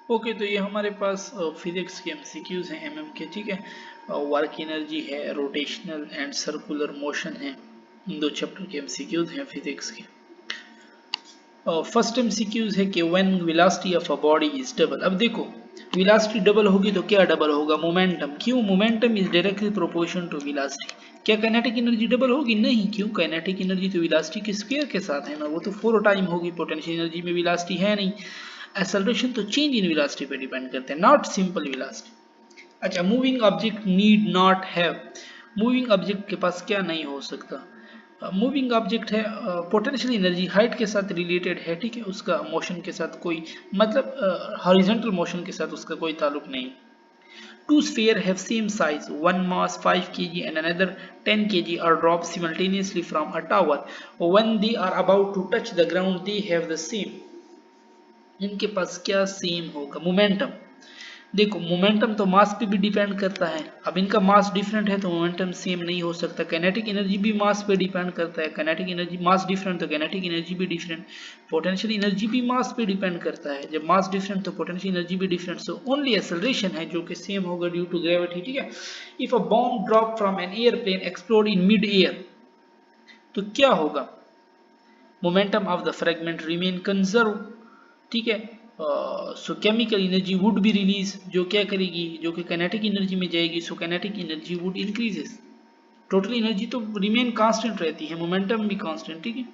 Okay, तो ये हमारे पास फिजिक्स के एमसीक्यूज हैं एमएम के, ठीक है। वर्क एनर्जी है, रोटेशनल एंड सर्कुलर मोशन है, इन दो चैप्टर के एमसीक्यूज हैं फिजिक्स के। फर्स्ट एमसीक्यूज है कि when velocity of a body is double. अब देखो, वेलोसिटी डबल होगी तो क्या डबल होगा? मोमेंटम। क्यों? Momentum is directly proportion to velocity. क्या काइनेटिक एनर्जी डबल होगी? नहीं। क्यों? काइनेटिक एनर्जी तो वेलोसिटी के स्क्वायर के साथ है ना, वो तो 4 टाइम होगी। पोटेंशियल एनर्जी में वेलोसिटी है नहीं। एक्सेलरेशन तो चेंज इन वेलोसिटी पे डिपेंड करते हैं, नॉट सिंपल वेलोसिटी। अच्छा, moving object need not have. Moving object के पास क्या नहीं हो सकता? मूविंग ऑब्जेक्ट है, पोटेंशियल एनर्जी हाइट के साथ रिलेटेड है, ठीक है, उसका मोशन के साथ कोई मतलब हॉरिजॉन्टल मोशन के साथ उसका कोई ताल्लुक नहीं। Two spheres have same size, one mass 5 kg and another 10 kg are dropped simultaneously from a tower. When they are about to touch the ground, they have the same. इनके पास क्या same होगा? Momentum. देखो, momentum तो मास पे भी depend करता है। अब इनका मास डिफरेंट है तो मोमेंटम सेम नहीं हो सकता। काइनेटिक एनर्जी भी मास पे डिपेंड करता है। काइनेटिक एनर्जी मास डिफरेंट तो काइनेटिक एनर्जी भी डिफरेंट। पोटेंशियल एनर्जी भी मास पे डिपेंड करता है। जब मास डिफरेंट तो पोटेंशियल एनर्जी भी डिफरेंट। सो ओनली एक्सेलरेशन है जो कि सेम होगा ड्यू टू ग्रेविटी, ठीक है। If a bomb drop from an airplane explode in mid air, तो क्या होगा? Momentum of the fragment remain conserve, ठीक है। सो chemical energy would be release, जो क्या करेगी? जो कि काइनेटिक एनर्जी में जाएगी। So kinetic energy would increases. Total energy तो रिमेन कांस्टेंट रहती है, मोमेंटम भी कांस्टेंट, ठीक है।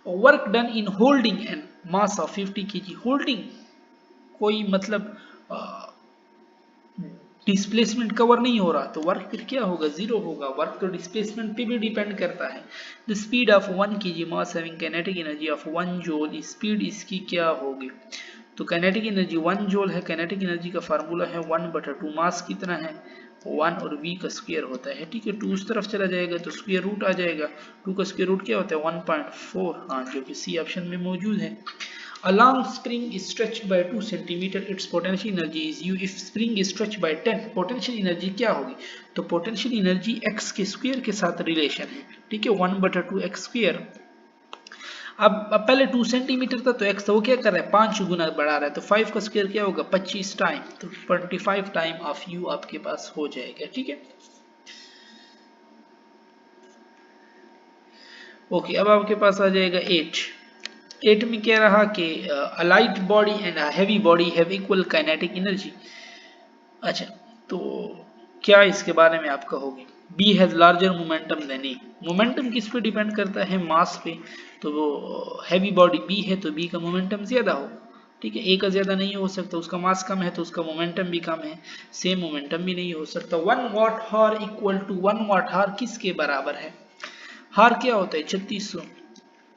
Work done in holding and mass of 50 kg। Holding कोई मतलब डिस्प्लेसमेंट कवर नहीं हो रहा तो वर्क फिर क्या होगा? जीरो होगा। वर्क तो डिस्प्लेसमेंट पे भी डिपेंड करता है। The speed of 1 kg mass having kinetic energy of 1 joule, speed इसकी क्या होगी? तो काइनेटिक एनर्जी 1 जूल है। काइनेटिक एनर्जी का फार्मूला है 1/2। मास कितना है? 1 और v का स्क्वायर होता है, ठीक है। 2 उस तरफ चला जाएगा तो स्क्वायर रूट आ जाएगा। 2 का स्क्वायर रूट क्या होता है? 1.4, हाँ, जो कि सी ऑप्शन में मौजूद है। A long spring is stretched by 2 cm, its potential energy is u. If spring is stretched by 10, potential energy क्या होगी? तो potential energy x के स्क्वायर के साथ रिलेशन है, ठीक है, 1/2 x स्क्वायर। अब पहले 2 सेंटीमीटर था तो x था, वो क्या कर रहा है? 5 गुना बढ़ा रहा है, तो 5 का स्क्वायर क्या होगा? 25 टाइम, तो 25 टाइम ऑफ u आपके पास हो जाएगा, ठीक है। ओके, अब आपके पास आ जाएगा 8 में क्या रहा कि a light body and a heavy body have equal kinetic energy। अच्छा, तो क्या इसके बारे में आप कहोगे? B has larger momentum than A. Momentum किस पे डिपेंड करता है? मास पे। तो वो हैवी बॉडी बी है तो बी का मोमेंटम ज्यादा हो, ठीक है। ए का ज्यादा नहीं हो सकता, उसका मास कम है तो उसका मोमेंटम भी कम है। सेम मोमेंटम भी नहीं हो सकता। 1 वाट हार इक्वल टू 1 वाट हार किसके बराबर है? हार क्या होता है? 3600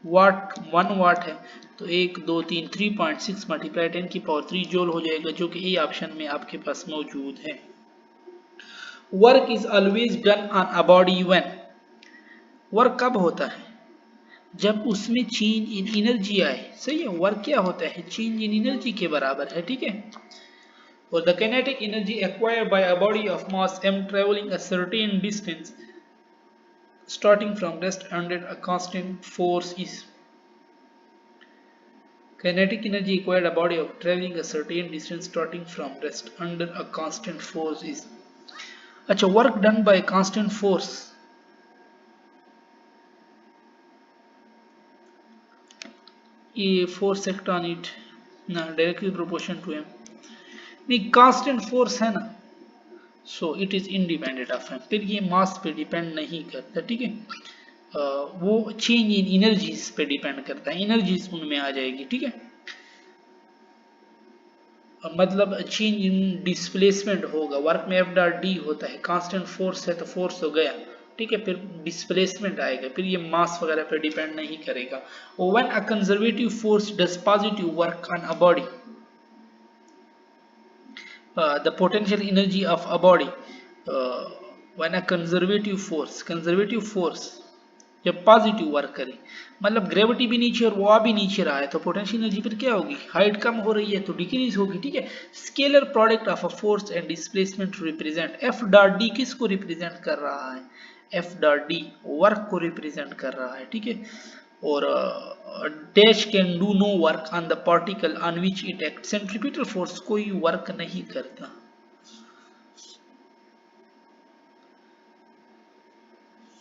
वाट। 1 वाट है तो 1 2 3 3.6 मल्टीप्लाई 10⁻³ जूल हो जाएगा, जो कि ए ऑप्शन में आपके पास मौजूद है। Work is always done on a body when. Work कब होता है? जब उसमें चेंज इन एनर्जी आए, सही है। वर्क क्या होता है? चेंज इन एनर्जी के बराबर है, ठीक है। और the kinetic energy acquired by a body of mass m travelling a certain distance starting from rest under a constant force is। Kinetic energy acquired a body of traveling a certain distance starting from rest under a constant force is। अच्छा, work done by constant force, ये force act on it ना directly proportion to m, नहीं constant force है ना, so it is independent of m। फिर ये मास पे depend नहीं करता, ठीक है। वो चेंज इन एनर्जीज पे डिपेंड करता है, एनर्जीज उनमें आ जाएगी, ठीक है। मतलब चेंज इन डिस्प्लेसमेंट होगा। वर्क में एफ डॉट डी होता है, कांस्टेंट फोर्स है तो फोर्स तो गया, ठीक है। फिर डिस्प्लेसमेंट आएगा, फिर ये मास वगैरह पे डिपेंड नहीं करेगा। When a conservative force does positive work on a body, the potential energy of a body, when a conservative force जब पॉजिटिव वर्क करे, मतलब ग्रेविटी भी नीचे और वो आ भी नीचे रहा है, तो पोटेंशियल एनर्जी फिर क्या होगी? हाइट कम हो रही है तो डिक्रीज होगी, ठीक है। Scalar product of a force and displacement represent. F dot D किसको रिप्रेजेंट कर रहा है? एफ डॉट डी वर्क को रिप्रेजेंट कर रहा है, ठीक है। और dash can do no work on the particle on which it act, centripetal force कोई वर्क नहीं करता।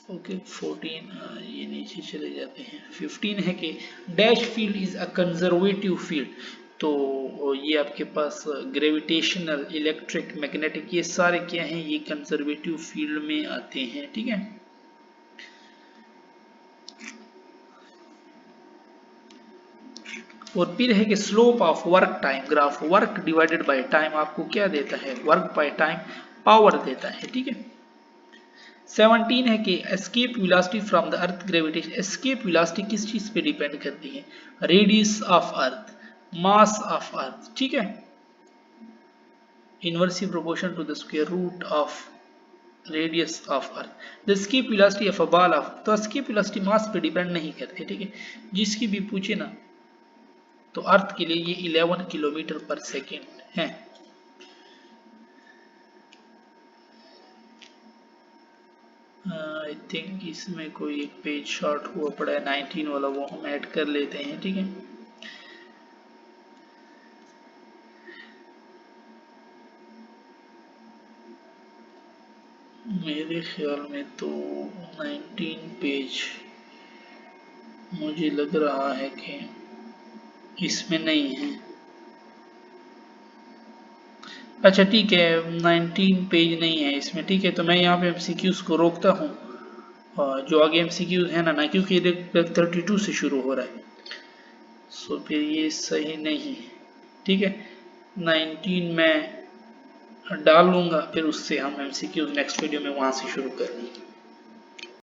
ओके 14 ये नीचे चले जाते हैं। 15 है कि dash field is a conservative field, तो ये आपके पास ग्रेविटेशनल, इलेक्ट्रिक, मैग्नेटिक, ये सारे क्या हैं, ये कंजर्वेटिव फील्ड में आते हैं, ठीक है। और फिर है कि slope of work time graph, work divided by time आपको क्या देता है, वर्क बाय टाइम पावर देता है, ठीक है। 17 है कि escape velocity from the earth gravitation, escape velocity किस चीज पे डिपेंड करती है, radius of earth, mass of earth, ठीक है, inversely proportion to the square root of radius of earth. The escape velocity of a ball of, तो escape velocity mass पे depend नहीं करती, ठीक है। जिसकी भी पूछे ना तो अर्थ के लिए ये 11 किलोमीटर पर सेकेंड है। आई थिंक इसमें कोई एक पेज शॉर्ट हुआ पड़ा है 19 वाला, वो हम ऐड कर लेते हैं, ठीक है। मेरे ख्याल में तो 19 पेज मुझे लग रहा है कि इसमें नहीं है। अच्छा ठीक है 19 पेज नहीं है इसमें, ठीक है। तो मैं यहाँ पे एमसीक्यूज को रोकता हूँ, जो आगे एमसीक्यूज है ना क्योंकि 32 से शुरू हो रहा है, सो फिर ये सही नहीं है, ठीक है। 19 में डाल लूंगा, फिर उससे हम एमसीक्यूज नेक्स्ट वीडियो में वहां से शुरू करेंगे।